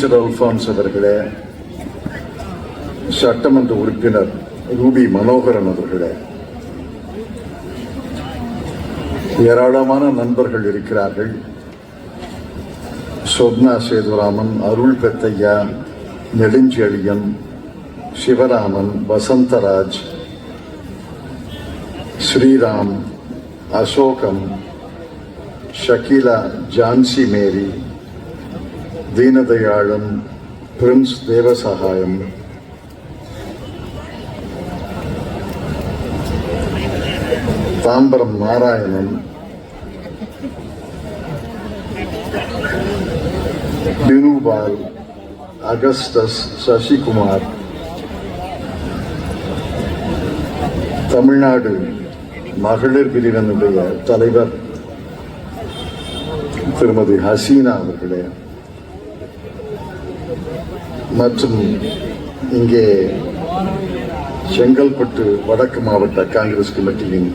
அமைச்சர் அல்பான்ஸ் அவர்களே, சட்டமன்ற உறுப்பினர் ரூபி மனோகரன் அவர்களே, ஏராளமான நண்பர்கள் இருக்கிறார்கள். சொர்ணா சேதுராமன், அருள் பெத்தையா, நெடுஞ்செழியன், சிவராமன், வசந்தராஜ், ஸ்ரீராம், அசோகம், ஷக்கீலா, ஜான்சி மேரி, தீனதயாளன், பிரின்ஸ் தேவசகாயம், தாம்பரம் நாராயணன், டினுபால், அகஸ்டஸ், சசிகுமார், தமிழ்நாடு மகளிர் பிரிவினுடைய தலைவர் திருமதி ஹசீனா அவர்களே, மற்றும் இங்கே செங்கல்பட்டு வடக்கு மாவட்ட காங்கிரஸ் கமிட்டியின்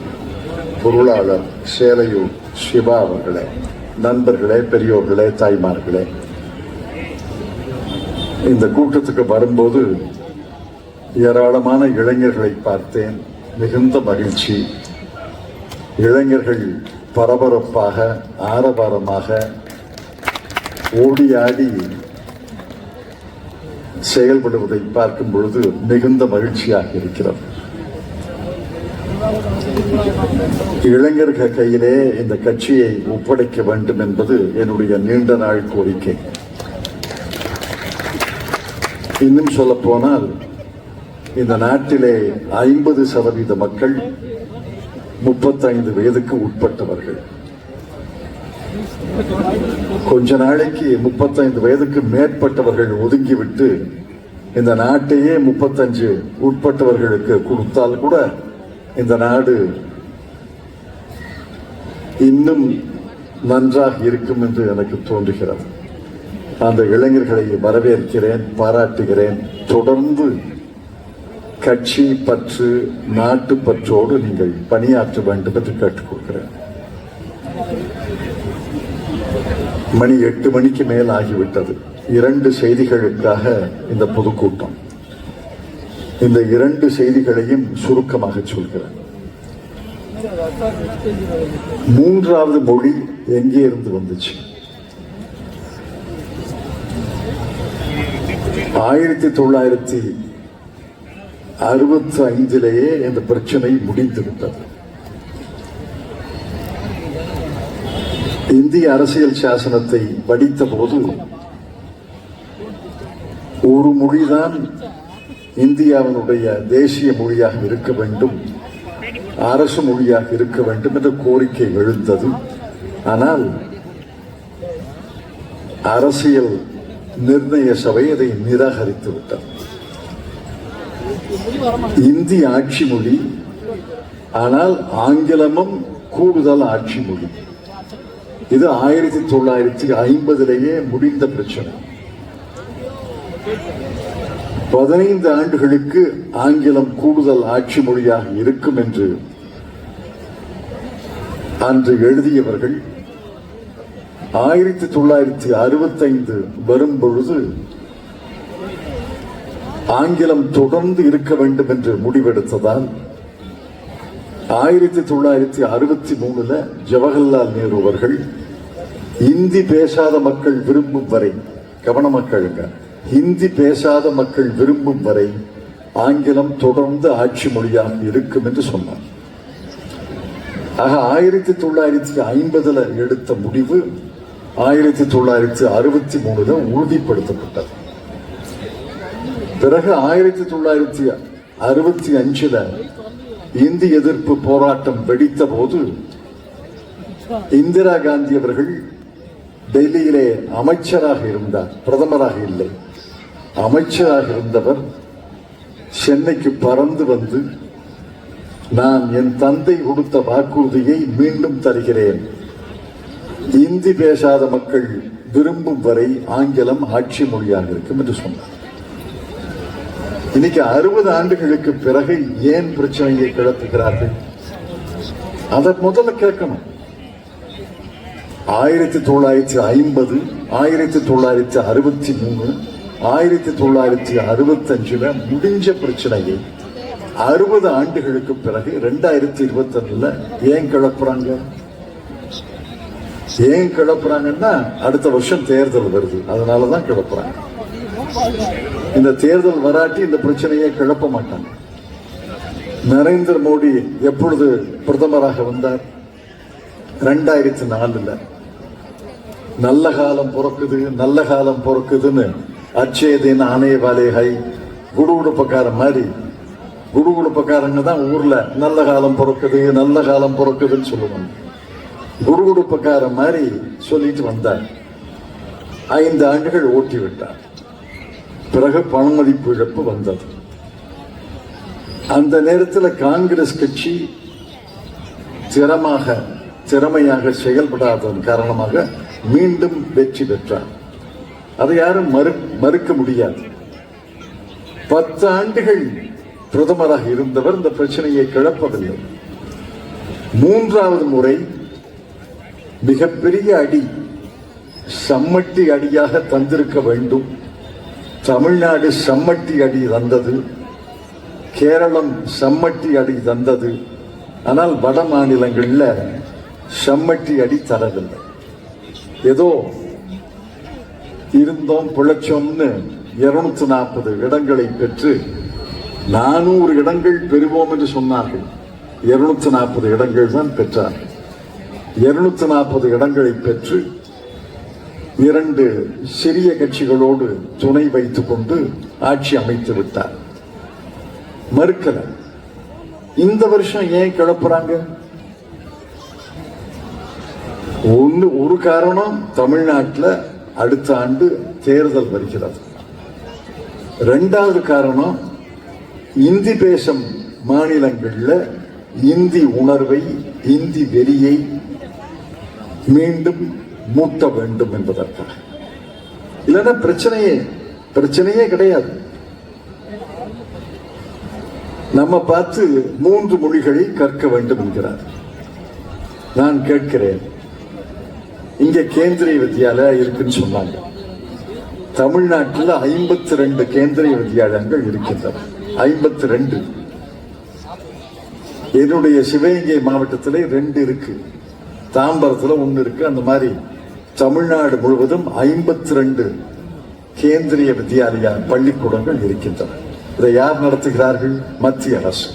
பொருளாளர் சேலையூர் சிவா அவர்களே, நண்பர்களே, பெரியோர்களே, தாய்மார்களே, இந்த கூட்டத்துக்கு வரும்போது ஏராளமான இளைஞர்களை பார்த்தேன். மிகுந்த மகிழ்ச்சி. இளைஞர்கள் பரபரப்பாக, ஆரவாரமாக ஓடி ஆடி செயல்படுவதை பார்க்கும் பொழுது மிகுந்த மகிழ்ச்சியாக இருக்கிறது. இளைஞர்கள் கையிலே இந்த கட்சியை ஒப்படைக்க வேண்டும் என்பது என்னுடைய நீண்ட நாள் கோரிக்கை. இன்னும் சொல்ல போனால் இந்த நாட்டிலே 50% மக்கள் 35 வயதுக்கு உட்பட்டவர்கள். கொஞ்ச நாளைக்கு 35 வயதுக்கு மேற்பட்டவர்கள் ஒதுங்கிவிட்டு இந்த நாட்டையே 35 உட்பட்டவர்களுக்கு கொடுத்தால் கூட இந்த நாடு இன்னும் நன்றாக இருக்கும் என்று எனக்கு தோன்றுகிறது. அந்த இளைஞர்களை வரவேற்கிறேன், பாராட்டுகிறேன். தொடர்ந்து கட்சி பற்று, நாட்டு பற்றோடு நீங்கள் பணியாற்ற வேண்டும் என்று கேட்டுக் கொடுக்கிறேன். மணி 8 மணிக்கு மேல் ஆகிவிட்டது. 2 செய்திகளுக்காக இந்த பொதுக்கூட்டம். இந்த 2 செய்திகளையும் சுருக்கமாக சொல்கிறேன். 3வது மொழி எங்கே இருந்து வந்துச்சு? 1965 இந்த பிரச்சனை முடிந்துவிட்டது. இந்திய அரசியல் சாசனத்தை படித்த போது ஒரு மொழிதான் இந்தியாவினுடைய தேசிய மொழியாக இருக்க வேண்டும், அரசு மொழியாக இருக்க வேண்டும் என்ற கோரிக்கை எழுந்தது. ஆனால் அரசியல் நிர்ணய சபை அதை நிராகரித்து விட்டது. இந்தி ஆட்சி மொழி, ஆனால் ஆங்கிலமும் கூடுதல் ஆட்சி மொழி. இது 1950 முடிந்த பிரச்சனை. 15 ஆண்டுகளுக்கு ஆங்கிலம் கூடுதல் ஆட்சி மொழியாக இருக்கும் என்று அன்று எழுதியவர்கள் 1965 வரும் பொழுது ஆங்கிலம் தொடர்ந்து இருக்க வேண்டும் என்று முடிவெடுத்ததால் 1963 ஜவஹர்லால் நேரு அவர்கள் இந்தி பேசாத மக்கள் விரும்பும் வரை, கவனமாக்களுங்க, ஹிந்தி பேசாத மக்கள் விரும்பும் வரை ஆங்கிலம் தொடர்ந்து ஆட்சி மொழியாக இருக்கும் என்று சொன்னார். ஆக 1950 எடுத்த முடிவு 1963 உறுதிப்படுத்தப்பட்டது. பிறகு 1965 இந்தி எதிர்ப்பு போராட்டம் வெடித்த போது இந்திரா காந்தி அவர்கள் டெல்லியிலே அமைச்சராக இருந்தார், பிரதமராக இல்லை, அமைச்சராக இருந்தவர் சென்னைக்கு பறந்து வந்து, நான் என் தந்தை கொடுத்த வாக்குறுதியை மீண்டும் தருகிறேன், இந்தி பேசாத மக்கள் விரும்பும் வரை ஆங்கிலம் ஆட்சி மொழியாக இருக்கும் என்று சொன்னார். இன்னைக்கு 60 ஆண்டுகளுக்கு பிறகு ஏன் பிரச்சனையை கிளப்புகிறார்கள்? அதை முதல்ல கேட்கணும். 1950, 1963, 1965 முடிஞ்ச பிரச்சனையை 60 ஆண்டுகளுக்கு பிறகு 2021 ஏன் கிளப்புறாங்க? ஏன் கிளப்புறாங்கன்னா அடுத்த வருஷம் தேர்தல் வருது, அதனாலதான் கிளப்புறாங்க. இந்த தேர்தல் வராட்டி இந்த பிரச்சனையை கிளப்ப மாட்டாங்க. நரேந்திர மோடி எப்பொழுது பிரதமராக வந்தார்? 2004. நல்ல காலம் பிறக்குது, நல்ல காலம் பிறக்குதுன்னு அச்சேதின் ஆனே வாலே ஹை குடுகுடுப்பக்காரன் மாதிரி, குடுகுடுப்பக்காரங்க தான் ஊர்ல நல்ல காலம் பிறக்குது, நல்ல காலம் பிறக்குதுன்னு சொல்லுவாங்க. குடுகுடுப்பக்காரன் மாதிரி சொல்லிட்டு வந்தார். 5 ஆண்டுகள் ஓட்டி விட்டார். பிறகு பணமதிப்பு இழப்பு வந்தது. அந்த நேரத்தில் காங்கிரஸ் கட்சி திறமையாக செயல்படாததன் காரணமாக மீண்டும் வெற்றி பெற்றார். அதை யாரும் மறுக்க முடியாது. 10 ஆண்டுகள் பிரதமராக இருந்தவர் இந்த பிரச்சனையை கிளப்பவில்லை. 3வது முறை மிகப்பெரிய அடி, சம்மட்டி அடியாக தந்திருக்க வேண்டும். தமிழ்நாடு சம்மட்டி அடி தந்தது, கேரளம் சம்மட்டி அடி தந்தது. ஆனால் வட மாநிலங்களில் சம்மட்டி அடி தரவில்லை. ஏதோ இருந்தோம் பிழைச்சோம்னு 240 இடங்களை பெற்று 400 இடங்கள் பெறுவோம் என்று சொன்னார்கள். 240 இடங்கள் தான் பெற்றார்கள். 240 இடங்களை பெற்று 2 சிறிய கட்சிகளோடு துணை வைத்துக் கொண்டு ஆட்சி அமைத்து விட்டார். மறுக்கல. இந்த வருஷம் ஏன் கிளப்புறாங்க? ஒரு காரணம், தமிழ்நாட்டில் அடுத்த ஆண்டு தேர்தல் வருகிறது. 2வது காரணம், இந்தி பேசும் மாநிலங்களில் இந்தி உணர்வை, இந்தி வெறியை மீண்டும் மூட்ட வேண்டும் என்பதற்காக. இல்லைன்னா பிரச்சனையே கிடையாது. நம்ம பார்த்து 3 மொழிகளை கற்க வேண்டும் என்கிறார். நான் கேட்கிறேன், இங்க கேந்திரிய வித்யாலயா இருக்குன்னு சொன்னாங்க. தமிழ்நாட்டில் 52 கேந்திரிய வித்யாலயங்கள் இருக்கின்றன. 52. என்னுடைய சிவகங்கை மாவட்டத்தில் 2 இருக்கு, தாம்பரத்தில் 1 இருக்கு. அந்த மாதிரி தமிழ்நாடு முழுவதும் 52 கேந்திரிய வித்யாலயா பள்ளிக்கூடங்கள் இருக்கின்றன. இதை யார் நடத்துகிறார்கள்? மத்திய அரசு.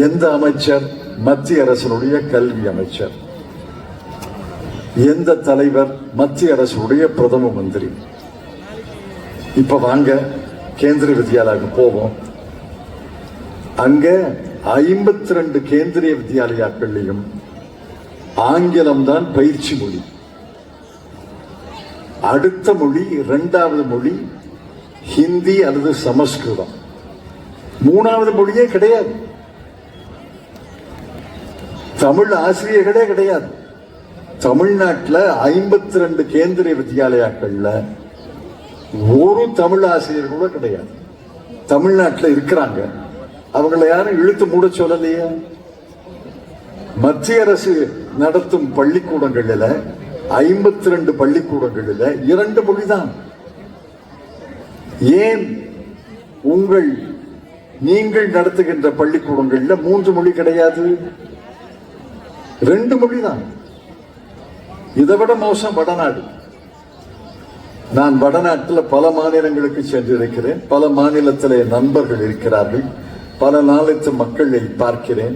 எந்த அமைச்சர்? மத்திய அரசினுடைய கல்வி அமைச்சர். எந்த தலைவர்? மத்திய அரசுடைய பிரதம மந்திரி. இப்ப வாங்க கேந்திரிய வித்யாலயாவுக்கு போவோம். அங்க 52 கேந்திரிய வித்யாலயாக்கள்லையும் ஆங்கிலம் தான் பயிற்சி மொழி. அடுத்த மொழி, 2வது மொழி ஹிந்தி அல்லது சமஸ்கிருதம். 3வது மொழியே கிடையாது. தமிழ் ஆசிரியர்களே கிடையாது. தமிழ்நாட்டில் 52 கேந்திரிய வித்யாலயாக்கள்ல ஒரு தமிழ் ஆசிரியர் கூட கிடையாது. தமிழ்நாட்டில் இருக்கிறாங்க, அவங்களை யாரும் இழுத்து மூட சொல்லலையே. மத்திய அரசு நடத்தும் பள்ளிக்கூடங்களில் 52 பள்ளிக்கூடங்களில் 2 மொழிதான். ஏன் நீங்கள் நடத்துகின்ற பள்ளிக்கூடங்களில் 3 மொழி கிடையாது? 2 மொழிதான். இதை விட மோசம் வடநாடு. நான் வடநாட்டில் பல மாநிலங்களுக்கு சென்றிருக்கிறேன். பல மாநிலத்திலே நண்பர்கள் இருக்கிறார்கள். பல நாளத்து மக்களை பார்க்கிறேன்,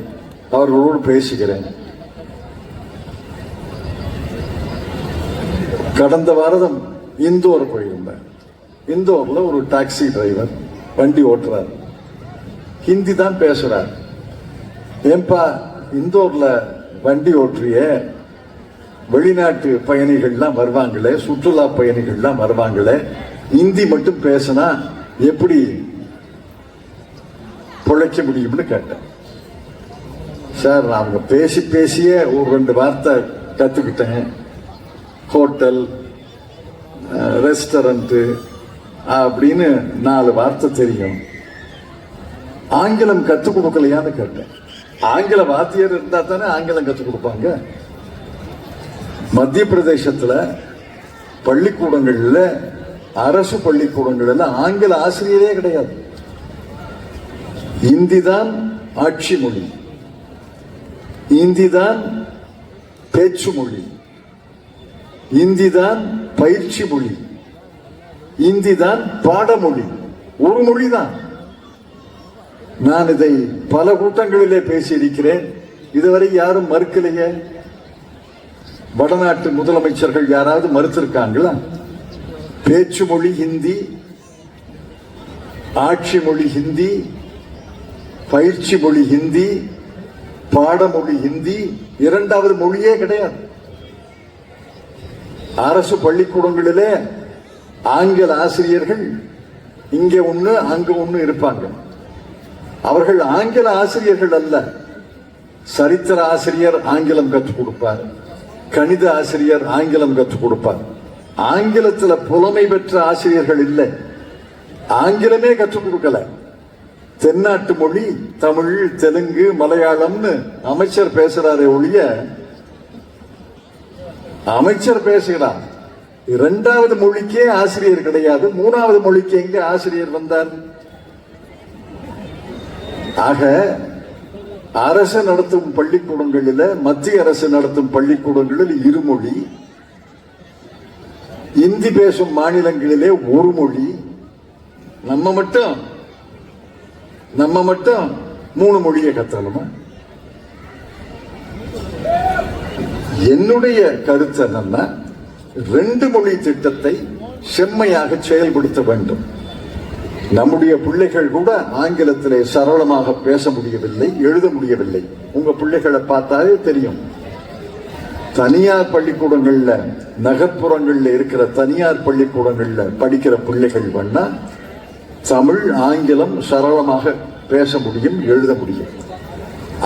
அவர்களோடு பேசுகிறேன். கடந்த வாரம் இந்தோர் போயிருந்தேன். இந்தோர்ல ஒரு டாக்ஸி டிரைவர் வண்டி ஓட்டுறார், ஹிந்தி தான் பேசுறார். ஏன்பா இந்தோர்ல வண்டி ஓட்டுறிய, வெளிநாட்டு பயணிகள்லாம் வருவாங்களே, சுற்றுலா பயணிகள்லாம் வருவாங்களே, இந்தி மட்டும் பேசினா எப்படி பிழைக்க முடியும்னு கேட்டேன். சார், அவங்க பேசியே ஒரு 2 வார்த்தை கத்துக்கிட்டேன். ஹோட்டல், ரெஸ்டாரண்ட் அப்படின்னு 4 வார்த்தை தெரியும். ஆங்கிலம் கற்றுக் கொடுக்கலையான்னு கேட்டேன். ஆங்கில வாத்தியர் இருந்தா தானே ஆங்கிலம் கற்றுக் கொடுப்பாங்க. மத்திய பிரதேசத்துல பள்ளிக்கூடங்கள்ல, அரசு பள்ளிக்கூடங்கள்ல ஆங்கில ஆசிரியரே கிடையாது. இந்தி தான் ஆட்சி மொழி, இந்தி தான் பேச்சு மொழி, இந்தி தான் பயிற்சி மொழி, இந்தி தான் பாடமொழி. ஒரு மொழிதான். நான் இதை பல கூட்டங்களிலே பேசியிருக்கிறேன். இதுவரை யாரும் மறுக்கலையே. வடநாட்டு முதலமைச்சர்கள் யாராவது மறுத்திருக்காங்களா? பேச்சு மொழி ஹிந்தி, ஆட்சி மொழி ஹிந்தி, பயிற்சி மொழி ஹிந்தி, பாடமொழி ஹிந்தி, இரண்டாவது மொழியே கிடையாது. அரசு பள்ளிக்கூடங்களிலே ஆங்கில ஆசிரியர்கள் இங்கே ஒண்ணு அங்க ஒண்ணு இருப்பாங்க. அவர்கள் ஆங்கில ஆசிரியர்கள் அல்ல. சரித்திர ஆசிரியர் ஆங்கிலம் கற்றுக் கொடுப்பார், கணித ஆசிரியர் ஆங்கிலம் கற்றுக் கொடுப்பார். ஆங்கிலத்தில் புலமை பெற்ற ஆசிரியர்கள் இல்லை. ஆங்கிலமே கற்றுக் கொடுக்கல. தென்னாட்டு மொழி தமிழ், தெலுங்கு, மலையாளம்னு அமைச்சர் பேசுறாரே ஒழிய, அமைச்சர் பேசுகிறார். இரண்டாவது மொழிக்கே ஆசிரியர் கிடையாது. மூணாவது மொழிக்கு எங்க ஆசிரியர் வந்தார்? ஆக அரசு நடத்தும் பள்ளிக்கூடங்களில், மத்திய அரசு நடத்தும் பள்ளிக்கூடங்களில் இருமொழி, இந்தி பேசும் மாநிலங்களிலே ஒரு மொழி, நம்ம மட்டும் 3 மொழியை கத்தணுமா? என்னுடைய கருத்து என்னன்னா, 2 மொழி திட்டத்தை செம்மையாக செயல்படுத்த வேண்டும். நம்முடைய பிள்ளைகள் கூட ஆங்கிலத்திலே சரளமாக பேச முடியவில்லை, எழுத முடியவில்லை. உங்க பிள்ளைகளை பார்த்தாலே தெரியும். தனியார் பள்ளிக்கூடங்கள்ல, நகர்ப்புறங்கள்ல இருக்கிற தனியார் பள்ளிக்கூடங்கள்ல படிக்கிற பிள்ளைகள் வேணா தமிழ், ஆங்கிலம் சரளமாக பேச முடியும், எழுத முடியும்.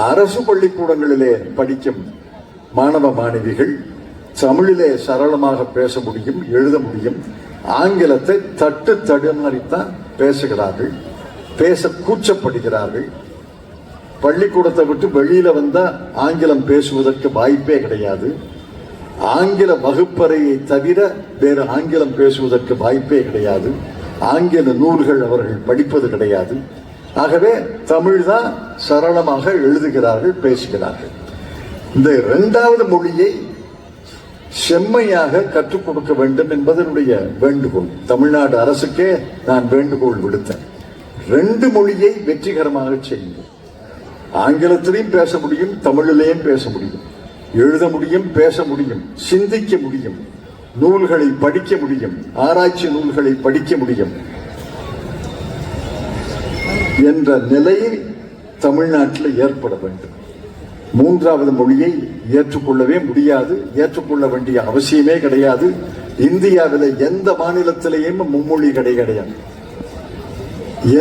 அரசு பள்ளிக்கூடங்களிலே படிக்கும் மாணவ மாணவிகள் தமிழிலே சரளமாக பேச முடியும், எழுத முடியும். ஆங்கிலத்தை தட்டு தடுமாறித்தான் பேசுகிறார்கள், பேச கூச்சப்படுகிறார்கள். பள்ளிக்கூடத்தை விட்டு வெளியில வந்தா ஆங்கிலம் பேசுவதற்கு வாய்ப்பே கிடையாது. ஆங்கில வகுப்பறையை தவிர வேறு ஆங்கிலம் பேசுவதற்கு வாய்ப்பே கிடையாது. ஆங்கில நூல்கள் அவர்கள் படிப்பது கிடையாது. ஆகவே தமிழ் தான் சரளமாக எழுதுகிறார்கள், பேசுகிறார்கள். இந்த 2வது மொழியை செம்மையாக கற்றுக் கொடுக்க வேண்டும் என்பதனுடைய வேண்டுகோள். தமிழ்நாடு அரசுக்கே நான் வேண்டுகோள் விடுத்தேன். 2 மொழியை வெற்றிகரமாக செய்யுங்கள். ஆங்கிலத்திலையும் பேச முடியும், தமிழிலையும் பேச முடியும், எழுத முடியும், பேச முடியும், சிந்திக்க முடியும், நூல்களை படிக்க முடியும், ஆராய்ச்சி நூல்களை படிக்க முடியும் என்ற நிலையில் தமிழ்நாட்டில் ஏற்பட வேண்டும். 3வது மொழியை ஏற்றுக்கொள்ளவே முடியாது, ஏற்றுக்கொள்ள வேண்டிய அவசியமே கிடையாது. இந்தியாவில் எந்த மாநிலத்திலேயும் மும்மொழி கிடையாது.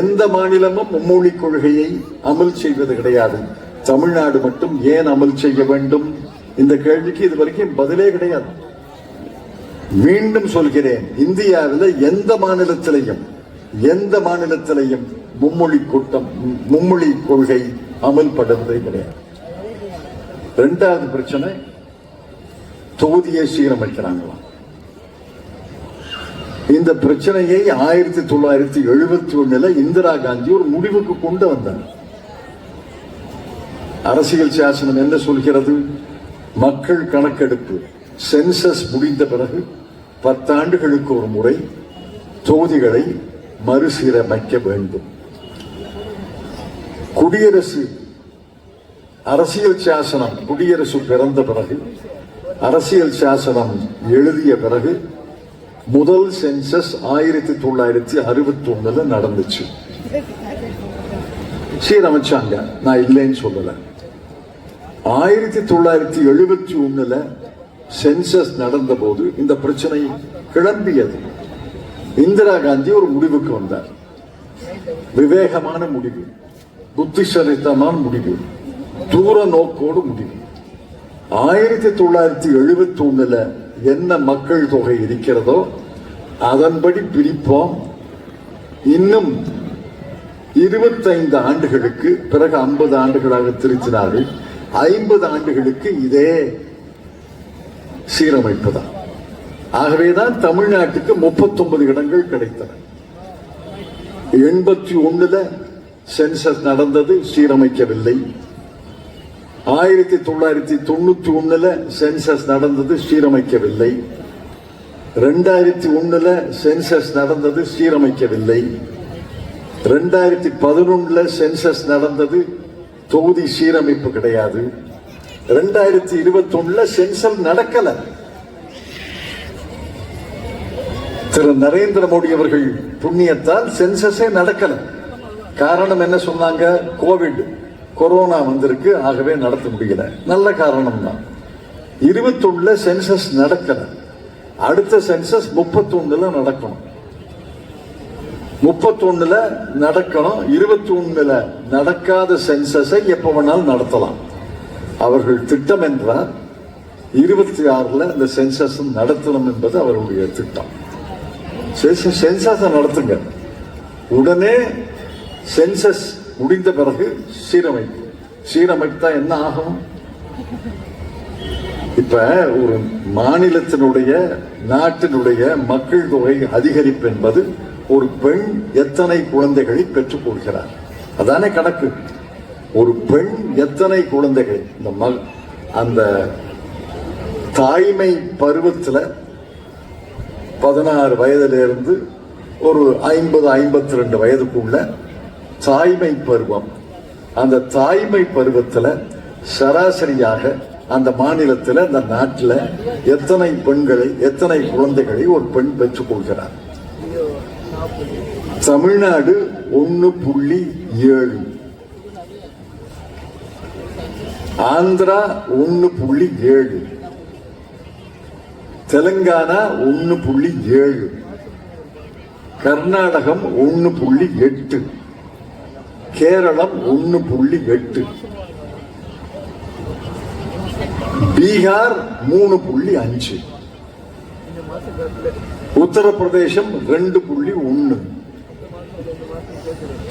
எந்த மாநிலமும் மும்மொழி கொள்கையை அமல் செய்வது கிடையாது. தமிழ்நாடு மட்டும் ஏன் அமல் செய்ய வேண்டும்? இந்த கேள்விக்கு இதுவரைக்கும் பதிலே கிடையாது. மீண்டும் சொல்கிறேன், இந்தியாவில் எந்த மாநிலத்திலையும் மும்மொழி கொள்கை அமல்படுவதே கிடையாது. 2வது பிரச்சனை, தொகுதியை சீரமைக்கிறாங்களாம். இந்த பிரச்சனையை 1971 இந்திரா காந்தி ஒரு முடிவுக்கு கொண்டு வந்தார். அரசியல் சாசனம் என்ன சொல்கிறது? மக்கள் கணக்கெடுப்பு, சென்சஸ் முடிந்த பிறகு 10 ஆண்டுகளுக்கு ஒரு முறை தொகுதிகளை மறுசீரமைக்க வேண்டும். குடியரசு அரசியல் சாசனம், குடியரசு பிறந்த பிறகு, அரசியல் சாசனம் எழுதிய பிறகு முதல் சென்சஸ் 1961 நடந்துச்சு. சீரமைச்சாங்க, நான் இல்லைன்னு சொல்லல. 1971 சென்சஸ் நடந்த போது இந்த பிரச்சனை கிளம்பியது. இந்திரா காந்தி ஒரு முடிவுக்கு வந்தார். விவேகமான முடிவு, புத்திசாலித்தனமான முடிவு, தூர நோக்கோடு முடிவு. 1971 என்ன மக்கள் தொகை இருக்கிறதோ அதன்படி பிரிப்போம். இன்னும் 25 ஆண்டுகளுக்கு பிறகு 50 ஆண்டுகளாக திருத்தினார்கள். 50 ஆண்டுகளுக்கு இதே சீரமைப்பு தான். ஆகவேதான் தமிழ்நாட்டுக்கு 39 இடங்கள் கிடைத்தன. 81 சென்சஸ் நடந்தது, சீரமைக்கவில்லை. 1991 சென்சஸ் நடந்தது, சீரமைக்கவில்லை. 2001 சென்சஸ் நடந்தது, சீரமைக்கவில்லை. 2011 சென்சஸ் நடந்தது, தொகுதி சீரமைப்பு கிடையாது. 2021 சென்சஸ் நடக்கல. திரு நரேந்திர மோடி அவர்கள் புண்ணியத்தால் சென்சஸே நடக்கல. காரணம் என்ன சொன்னாங்க? கொரோனா வந்திருக்கு, ஆகவே நடத்த முடியல. நல்ல காரணம் தான். 21 சென்சஸ் நடக்கல. அடுத்த சென்சஸ் 31 நடக்கணும். 31 நடக்கணும். 21 நடக்காத சென்சஸை எப்ப வேணாலும் நடத்தலாம். அவர்கள் திட்டம் என்றால் 26 இந்த சென்சஸ் நடத்தணும் என்பது அவருடைய திட்டம். சென்சஸ் நடத்துங்க. உடனே சென்சஸ் முடிந்த பிறகு சீரமைத்தா என்ன ஆகும்? இப்ப ஒரு மாநிலத்தினுடைய நாட்டினுடைய மக்கள் தொகை அதிகரிப்பு என்பது ஒரு பெண் எத்தனை குழந்தைகளை பெற்றுக் கொள்கிறார், அதானே கணக்கு. ஒரு பெண் எத்தனை குழந்தைகள் அந்த தாய்மை பருவத்தில் 16 வயதிலிருந்து ஒரு 50-52 வயதுக்குள்ள தாய்மை பருவம். அந்த தாய்மை பருவத்தில் சராசரியாக அந்த மாநிலத்தில், அந்த நாட்டில் எத்தனை பெண்களை, எத்தனை குழந்தைகளை ஒரு பெண் பெற்றுக் கொள்கிறார்? தமிழ்நாடு 1.7, ஆந்திரா 1.7, தெலுங்கானா 1.7, கர்நாடகம் 1.8, கேரளம் 1.8, பீகார் 3.5, உத்தரப்பிரதேசம் 2.1.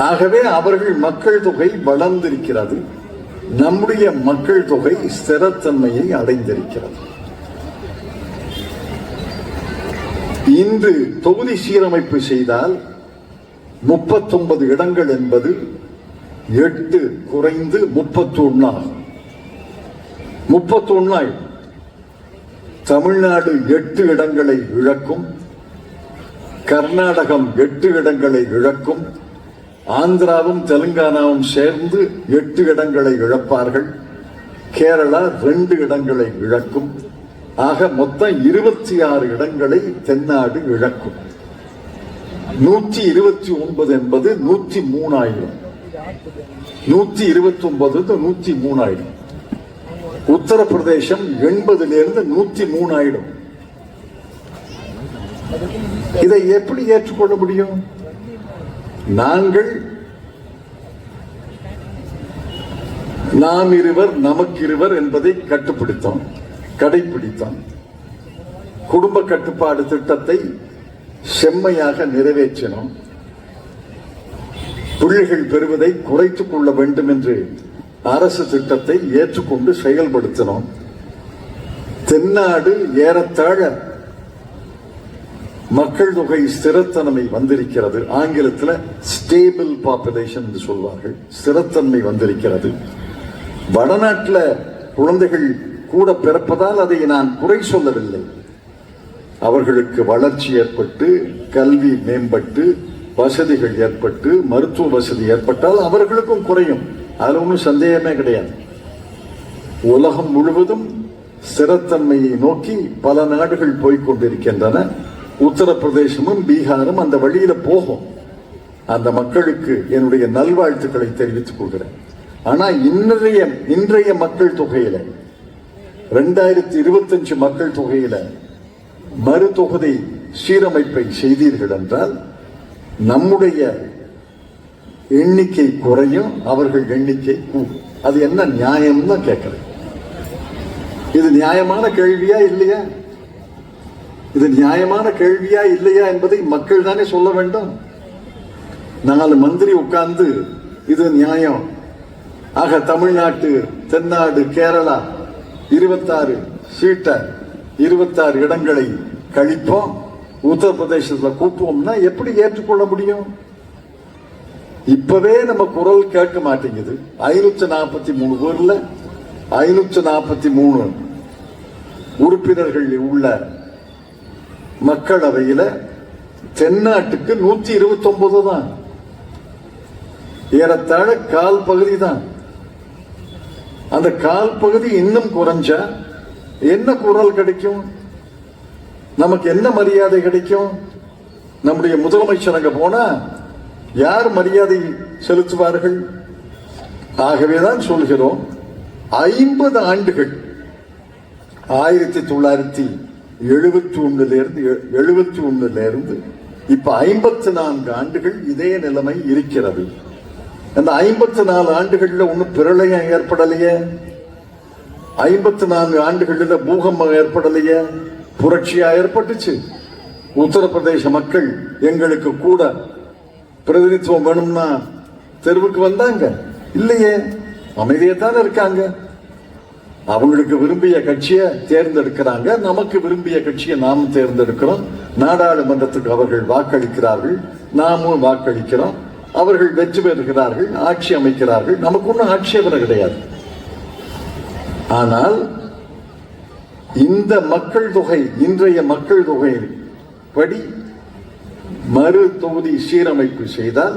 ஆகவே அவர்கள் மக்கள் தொகை வளர்ந்திருக்கிறது. நம்முடைய மக்கள் தொகை ஸ்திரத்தன்மையை அடைந்திருக்கிறது. இன்று தொகுதி சீரமைப்பு செய்தால் 39 இடங்கள் என்பது 8 குறைந்து 31 ஆகும். 31 தமிழ்நாடு 8 இடங்களை இழக்கும், கர்நாடகம் 8 இடங்களை இழக்கும், ஆந்திராவும் தெலுங்கானாவும் சேர்ந்து 8 இடங்களை இழப்பார்கள், கேரளா 2 இடங்களை இழக்கும். ஆக மொத்தம் 26 இடங்களை தென்னாடு இழக்கும். 129 என்பது 103 ஆயிடும். 129 103 ஆயிடும். உத்தரப்பிரதேசம் 80 103 ஆயிடும். இதை எப்படி ஏற்றுக்கொள்ள முடியும்? நாம் இருவர் நமக்கிருவர் என்பதை கடைபிடித்தோம். குடும்ப கட்டுப்பாடு திட்டத்தை செம்மையாக நிறைவேற்றினோம். பிள்ளைகள் பெறுவதை குறைத்துக் கொள்ள வேண்டும் என்று அரசு திட்டத்தை ஏற்றுக்கொண்டு செயல்படுத்தினோம். தென்னாடு ஏறத்தாழ மக்கள் தொகை ஸ்திரத்தன்மை வந்திருக்கிறது. ஆங்கிலத்தில் ஸ்டேபிள் பாப்புலேஷன் என்று சொல்வார்கள். ஸ்திரத்தன்மை வந்திருக்கிறது. வடநாட்டில் குழந்தைகள் கூட பிறப்பதால் அதை நான் குறை சொல்லவில்லை. அவர்களுக்கு வளர்ச்சி ஏற்பட்டு, கல்வி மேம்பட்டு, வசதிகள் ஏற்பட்டு, மருத்துவ வசதி ஏற்பட்டால் அவர்களுக்கும் குறையும். அதுல ஒன்றும் சந்தேகமே கிடையாது. உலகம் முழுவதும் ஸ்திரத்தன்மையை நோக்கி பல நாடுகள் போய்கொண்டிருக்கின்றன. உத்தரப்பிரதேசமும் பீகாரும் அந்த வழியில போகும். அந்த மக்களுக்கு என்னுடைய நல்வாழ்த்துக்களை தெரிவித்துக் கொள்கிறேன். ஆனா இன்றைய மக்கள் தொகையில 2025 மக்கள் தொகையில மறுதொகுதி சீரமைப்பை செய்தீர்கள் என்றால் நம்முடைய எண்ணிக்கை குறையும், அவர்கள் எண்ணிக்கை கூடும். அது என்ன நியாயம்னு கேட்கிறேன். இது நியாயமான கேள்வியா இல்லையா? இது நியாயமான கேள்வியா இல்லையா என்பதை மக்கள் தானே சொல்ல வேண்டும். 4 மந்திரி உட்கார்ந்து இது நியாயம், ஆக தமிழ்நாட்டு, தென்னாடு, கேரளா 26 சீட்டை 26 இடங்களை கழிப்போம், உத்தரப்பிரதேசத்தில் கூட்டுவோம்னா எப்படி ஏற்றுக்கொள்ள முடியும்? இப்பவே நம்ம குரல் கேட்க மாட்டேங்குது. 543 பேர்ல 543 உறுப்பினர்கள் உள்ள மக்களவையில் தென்னாட்டுக்கு 129 தான், ஏறத்தாழ கால் பகுதி தான். அந்த கால் பகுதி இன்னும் குறைஞ்சா என்ன குரல் கிடைக்கும்? நமக்கு என்ன மரியாதை கிடைக்கும்? நம்முடைய முதலமைச்சர் அங்க போனா யார் மரியாதை செலுத்துவார்கள்? ஆகவேதான் சொல்கிறோம், 50 ஆண்டுகள் 1971 இருந்து இப்ப 54 ஆண்டுகள் இதே நிலைமை இருக்கிறது. அந்த 54 ஆண்டுகள்ல ஒன்னும் பிரளயம் ஏற்படலையே, 54 ஆண்டுகள்ல பூகம்பம் ஏற்படலையே, புரட்சியா ஏற்பட்டுச்சு. உத்தரப்பிரதேச மக்கள் எங்களுக்கு கூட பிரதிநிதித்துவம் வேணும்னா தெருவுக்கு வந்தாங்க இல்லையே, அமைதியைத்தான் இருக்காங்க. அவங்களுக்கு விரும்பிய கட்சியை தேர்ந்தெடுக்கிறாங்க, நமக்கு விரும்பிய கட்சியை நாம் தேர்ந்தெடுக்கிறோம். நாடாளுமன்றத்துக்கு அவர்கள் வாக்களிக்கிறார்கள், நாமும் வாக்களிக்கிறோம். அவர்கள் வெற்றி பெறுகிறார்கள், ஆட்சி அமைக்கிறார்கள். நமக்கு ஒன்றும் ஆட்சேபனை கிடையாது. ஆனால் இந்த மக்கள் தொகை, இன்றைய மக்கள் தொகை படி மறு தொகுதி சீரமைப்பு செய்தால்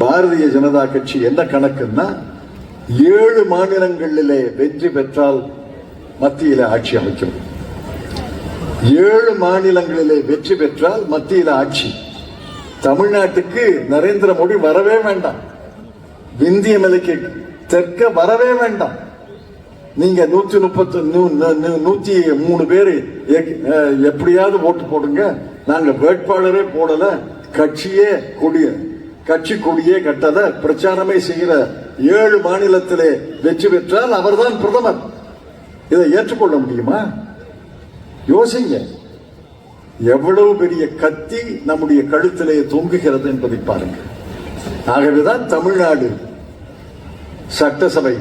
பாரதிய ஜனதா கட்சி என்ன கணக்குன்னா 7 மாநிலங்களிலே வெற்றி பெற்றால் மத்தியில் ஆட்சி அமைக்கும். 7 மாநிலங்களிலே வெற்றி பெற்றால் மத்தியில் ஆட்சி. தமிழ்நாட்டுக்கு நரேந்திர மோடி வரவே வேண்டாம், விந்திய மலைக்கு தெற்க வரவே வேண்டாம். நீங்க 103 பேரு எப்படியாவது ஓட்டு போடுங்க, நாங்க வேட்பாளரே போடல, கட்சி கொடியே கட்டல, பிரச்சாரமே செய்கிற 7 மாநிலத்திலே வெற்றி பெற்றால் அவர்தான் பிரதமர். இதை ஏற்றுக்கொள்ள முடியுமா? யோசிங்க, எவ்வளவு பெரிய கத்தி நம்முடைய கழுத்திலே தொங்குகிறது என்பதை பாருங்கள். ஆகவேதான் தமிழ்நாடு சட்டசபை,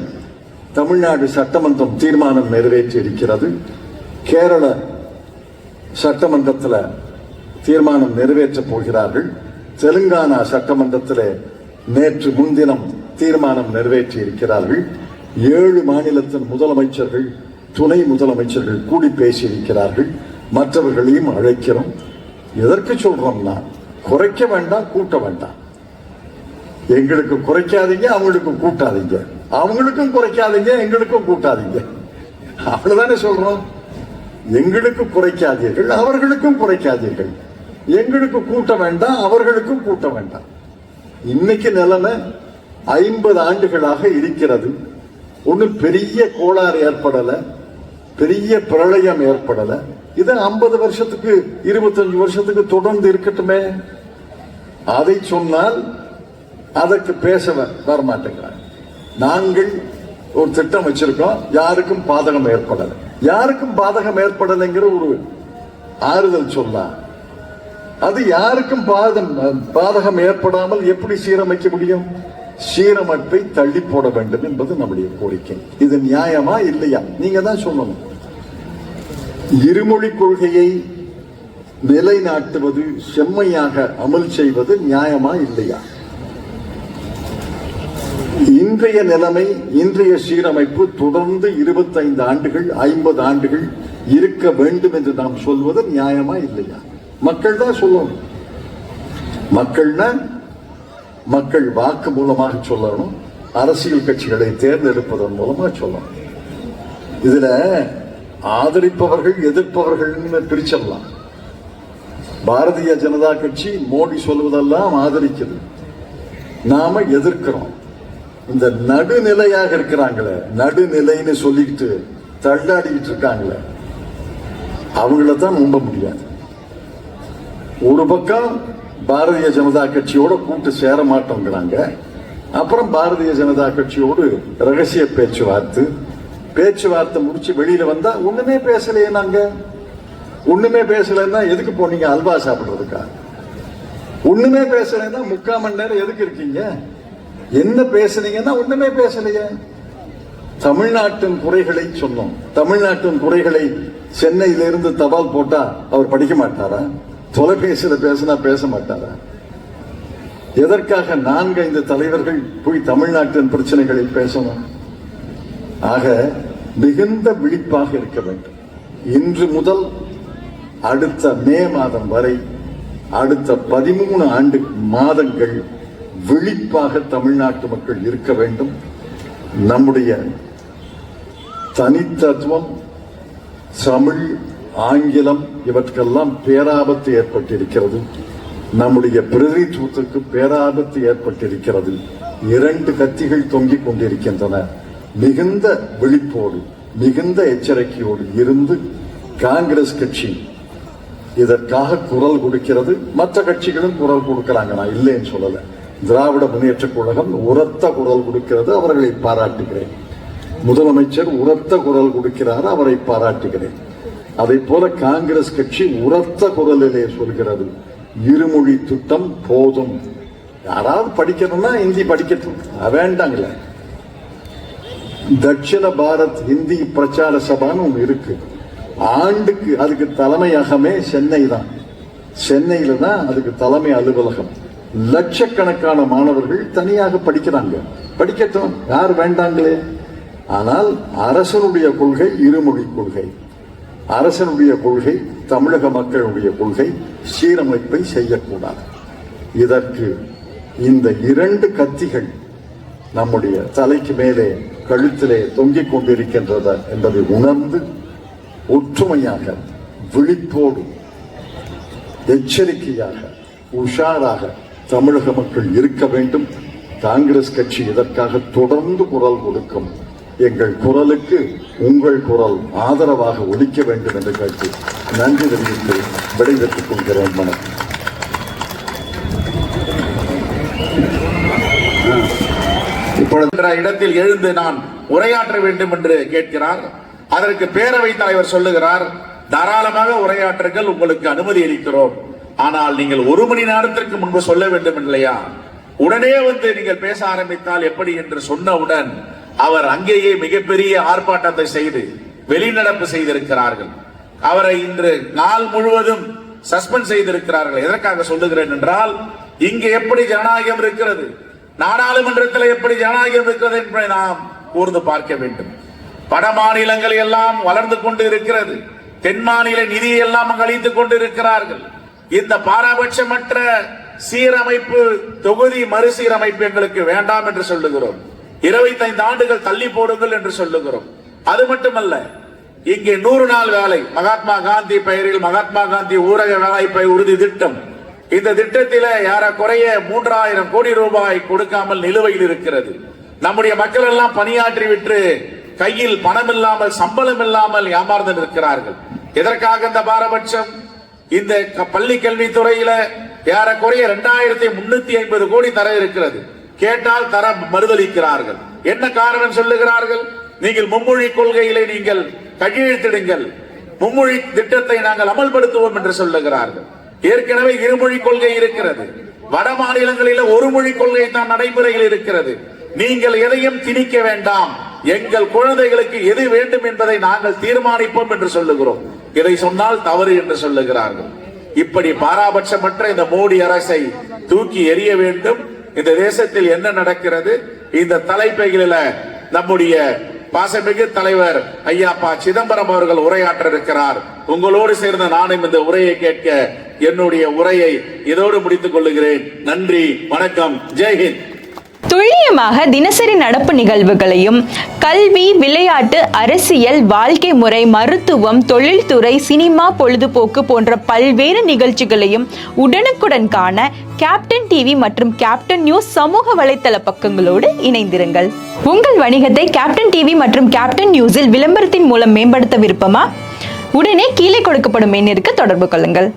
தமிழ்நாடு சட்டமன்றம் தீர்மானம் நிறைவேற்றி இருக்கிறது. கேரள சட்டமன்றத்தில் தீர்மானம் நிறைவேற்ற போகிறார்கள். தெலுங்கானா சட்டமன்றத்தில் நேற்று முன்தினம் தீர்மானம் நிறைவேற்றி இருக்கிறார்கள். 7 மாநிலத்தின் முதலமைச்சர்கள், துணை முதலமைச்சர்கள் கூடி பேசியிருக்கிறார்கள். மற்றவர்களையும் அழைக்கிறோம். எதற்கு சொல்றோம்னா, குறைக்க வேண்டாம், கூட்ட வேண்டாம். எங்களுக்கு குறைக்காதீங்க, அவங்களுக்கு கூட்டாதீங்க, அவங்களுக்கும் குறைக்காதீங்க, எங்களுக்கும் கூட்டாதீங்க. அவ்வளவுதானே சொல்றோம். எங்களுக்கு குறைக்காதீர்கள், அவர்களுக்கும் குறைக்காதீர்கள். எங்களுக்கு கூட்ட வேண்டாம், அவர்களுக்கும் கூட்ட வேண்டாம். இன்னைக்கு நிலைமை 50 ஆண்டுகளாக இருக்கிறது. ஒன்னும் பெரிய கோளாறு ஏற்படல, பெரிய பிரளயம் ஏற்படல. இது 50 வருஷத்துக்கு 25 வருஷத்துக்கு தொடர்ந்து இருக்கட்டுமே. அதை சொன்னால் அதற்கு பேச வரமாட்டேங்கிறாங்க. நாங்கள் ஒரு திட்டம் வச்சிருக்கோம், யாருக்கும் பாதகம் ஏற்படல, யாருக்கும் பாதகம் ஏற்படலைங்கிற ஒரு ஆறுதல் சொல்லலாம். அது யாருக்கும் பாதகம் ஏற்படாமல் எப்படி சீரமைக்க முடியும்? சீரமைப்பை தள்ளி போட வேண்டும் என்பது நம்முடைய கோரிக்கை. இது நியாயமா இல்லையா? நீங்க தான் சொல்லணும். இருமொழி கொள்கையை நிலைநாட்டுவது, செம்மையாக அமல் செய்வது நியாயமா இல்லையா? இன்றைய நிலைமை, இன்றைய சீரமைப்பு தொடர்ந்து 25 ஆண்டுகள் 50 ஆண்டுகள் இருக்க வேண்டும் என்று நாம் சொல்வது நியாயமா இல்லையா? மக்கள் தான் சொல்லணும். மக்கள் வாக்கு மூலமாக சொல்லணும், அரசியல் கட்சிகளை தேர்ந்தெடுப்பதன் மூலமாக சொல்லணும். இதுல ஆதரிப்பவர்கள் எதிர்ப்பவர்கள் பிரிச்சிடலாம். பாரதிய ஜனதா கட்சி மோடி சொல்வதெல்லாம் ஆதரிக்குது, நாம எதிர்க்கிறோம். இந்த நடுநிலையாக இருக்கிறாங்களே, நடுநிலைன்னு சொல்லிட்டு தள்ளாடிக்கிட்டு இருக்காங்களே, அவங்கள தான் நம்ப முடியாது. ஒரு பக்கம் பாரதிய ஜனதா கட்சியோட கூட்டு சேர மாட்டோங்கிறாங்க, அப்புறம் பாரதிய ஜனதா கட்சியோடு ரகசிய பேச்சுவார்த்தை முடிச்சு வெளியில வந்தா ஒண்ணுமே பேசலையே. நாங்க ஒண்ணுமே பேசலன்னா எதுக்கு போனீங்க? அல்வா சாப்பிடுறதுக்கா? ஒண்ணுமே பேசலைன்னா 3/4 மணி நேரம் எதுக்கு இருக்கீங்க? என்ன பேசுனீங்கன்னா ஒண்ணுமே பேசலையே. தமிழ்நாட்டின் குறைகளை சொன்னோம். தமிழ்நாட்டின் குறைகளை சென்னையிலிருந்து தபால் போட்டா அவர் படிக்க மாட்டாரா? தொலைபேசியில பேசினா பேச மாட்டாரா? எதற்காக 4-5 தலைவர்கள் போய் தமிழ்நாட்டின் பிரச்சனைகளை பேசணும்? ஆக மிகுந்த விழிப்பாக இருக்க வேண்டும். இன்று முதல் அடுத்த மே மாதம் வரை அடுத்த 13 மாதங்கள் விழிப்பாக தமிழ்நாட்டு மக்கள் இருக்க வேண்டும். நம்முடைய தனித்தத்துவம், தமிழ், ஆங்கிலம் இவற்றுக்கெல்லாம் பேராபத்து ஏற்பட்டிருக்கிறது. நம்முடைய பிரதித்துவத்துக்கு பேராபத்து ஏற்பட்டிருக்கிறது. 2 கத்திகள் தொங்கிக் கொண்டிருக்கின்றன. மிகுந்த விழிப்போடு மிகுந்த எச்சரிக்கையோடு இருந்து காங்கிரஸ் கட்சி இதற்காக குரல் கொடுக்கிறது. மற்ற கட்சிகளும் குரல் கொடுக்கிறாங்க, நான் இல்லைன்னு சொல்லல. திராவிட முன்னேற்ற கழகம் உரத்த குரல் கொடுக்கிறது, அவர்களை பாராட்டுகிறேன். முதலமைச்சர் உரத்த குரல் கொடுக்கிறார், அவரை பாராட்டுகிறேன். அதை போல காங்கிரஸ் கட்சி உரத்த குரலிலே சொல்கிறது, இருமொழி திட்டம் போதும். யாராவது படிக்கணும்னா ஹிந்தி படிக்கட்டும், வேண்டாங்களே. தட்சிண பாரத் ஹிந்தி பிரச்சார சபான்னு ஒன்று இருக்கு. ஆண்டுக்கு அதுக்கு தலைமையகமே சென்னை தான். சென்னையில தான் அதுக்கு தலைமை அலுவலகம். லட்சக்கணக்கான மாணவர்கள் தனியாக படிக்கிறாங்க, படிக்கட்டும், யார் வேண்டாங்களே. ஆனால் அரசனுடைய கொள்கை இருமொழி கொள்கை. அரசனுடைய கொள்கை, தமிழக மக்களுடைய கொள்கை சீரமைப்பை செய்யக்கூடாது. இதற்கு இந்த 2 கத்திகள் நம்முடைய தலைக்கு மேலே கழுத்திலே தொங்கிக் கொண்டிருக்கின்றன என்பதை உணர்ந்து ஒற்றுமையாக, விழிப்போடு, எச்சரிக்கையாக, உஷாராக தமிழக மக்கள் இருக்க வேண்டும். காங்கிரஸ் கட்சி இதற்காக தொடர்ந்து குரல் கொடுக்கும். எங்கள் குரலுக்கு உங்கள் குரல் ஆதரவாக ஒலிக்க வேண்டும் என்று கேட்டு நன்றி தெரிவித்து விடைபெற்றுக் கொள்கிறேன். வணக்கம். இப்பொழுது இடத்தில் எழுந்து நான் உரையாற்ற வேண்டும் என்று கேட்கிறார். அதற்கு பேரவைத் தலைவர் சொல்லுகிறார், தாராளமாக உரையாற்றுங்கள், உங்களுக்கு அனுமதி அளிக்கிறோம். ஆனால் நீங்கள் 1 மணி நேரத்திற்கு முன்பு சொல்ல வேண்டும் இல்லையா? உடனே வந்து நீங்கள் பேச ஆரம்பித்தால் எப்படி என்று சொன்னவுடன் அவர் அங்கேயே மிகப்பெரிய ஆர்ப்பாட்டத்தை செய்து வெளிநடப்பு செய்திருக்கிறார்கள். அவரை இன்று நாள் முழுவதும் சஸ்பெண்ட் செய்திருக்கிறார்கள். எதற்காக சொல்லுகிறேன் என்றால், இங்கு எப்படி ஜனநாயகம் இருக்கிறது, நாடாளுமன்றத்தில் எப்படி ஜனநாயகம் இருக்கிறது என்பதை நாம் கூர்ந்து பார்க்க வேண்டும். வட மாநிலங்கள் எல்லாம் வளர்ந்து கொண்டு இருக்கிறது. தென் மாநில நிதியை எல்லாம் அளித்துக் கொண்டு இருக்கிறார்கள். இந்த பாரபட்சமற்ற சீரமைப்பு, தொகுதி மறுசீரமைப்பு எங்களுக்கு வேண்டாம் என்று சொல்லுகிறோம். 25 ஆண்டுகள் தள்ளி போடுங்கள் என்று சொல்லுகிறோம். அது மட்டுமல்ல, இங்கே 100 நாள் வேலை, மகாத்மா காந்தி பெயரில் மகாத்மா காந்தி ஊரக வேலைவாய்ப்பு உறுதி திட்டம். இந்த திட்டத்தில் ஏறக்குறைய 3000 கோடி ரூபாய் கொடுக்காமல் நிலுவையில் இருக்கிறது. நம்முடைய மக்கள் எல்லாம் பணியாற்றி விட்டு கையில் பணம் இல்லாமல், சம்பளம் இல்லாமல் ஏமாந்து இருக்கிறார்கள். எதற்காக இந்த பாரபட்சம்? இந்த பள்ளி கல்வித்துறையில ஏறக்குறைய 2350 கோடி தர இருக்கிறது. கேட்டால் தர மறுதளிக்கிறார்கள். என்ன காரணம் சொல்லுகிறார்கள்? நீங்கள் மும்மொழி கொள்கையிலே நீங்கள் கையெழுத்திடுங்கள், மும்மொழி திட்டத்தை நாங்கள் அமல்படுத்துவோம் என்று சொல்லுகிறார்கள். ஏற்கனவே இருமொழி கொள்கை இருக்கிறது. வட மாநிலங்களில் 1 மொழி கொள்கை தான் நடைமுறையில் இருக்கிறது. நீங்கள் எதையும் திணிக்க வேண்டாம், எங்கள் குழந்தைகளுக்கு எது வேண்டும் என்பதை நாங்கள் தீர்மானிப்போம் என்று சொல்லுகிறோம். இதை சொன்னால் தவறு என்று சொல்லுகிறார்கள். இப்படி பாராபட்சமற்ற இந்த மோடி அரசை தூக்கி எறிய வேண்டும். இந்த தேசத்தில் என்ன நடக்கிறது? இந்த தலைப்பைகளில் நம்முடைய பாசமிகு தலைவர் ஐயா ப. சிதம்பரம் அவர்கள் உரையாற்ற இருக்கிறார். உங்களோடு சேர்ந்த நானும் இந்த உரையை கேட்க என்னுடைய உரையை இதோடு முடித்துக் கொள்ளுகிறேன். நன்றி, வணக்கம், ஜெய்ஹிந்த். துல்லியமாக தினசரி நடப்பு நிகழ்வுகளையும் கல்வி, விளையாட்டு, அரசியல், வாழ்க்கை முறை, மருத்துவம், தொழில்துறை, சினிமா, பொழுதுபோக்கு போன்ற பல்வேறு நிகழ்ச்சிகளையும் உடனுக்குடன் காண கேப்டன் டிவி மற்றும் கேப்டன் நியூஸ் சமூக வலைத்தள பக்கங்களோடு இணைந்திருங்கள். உங்கள் வணிகத்தை கேப்டன் டிவி மற்றும் கேப்டன் நியூஸில் விளம்பரத்தின் மூலம் மேம்படுத்த விருப்பமா? உடனே கீழே கொடுக்கப்படும் எண்ணிற்கு தொடர்பு கொள்ளுங்கள்.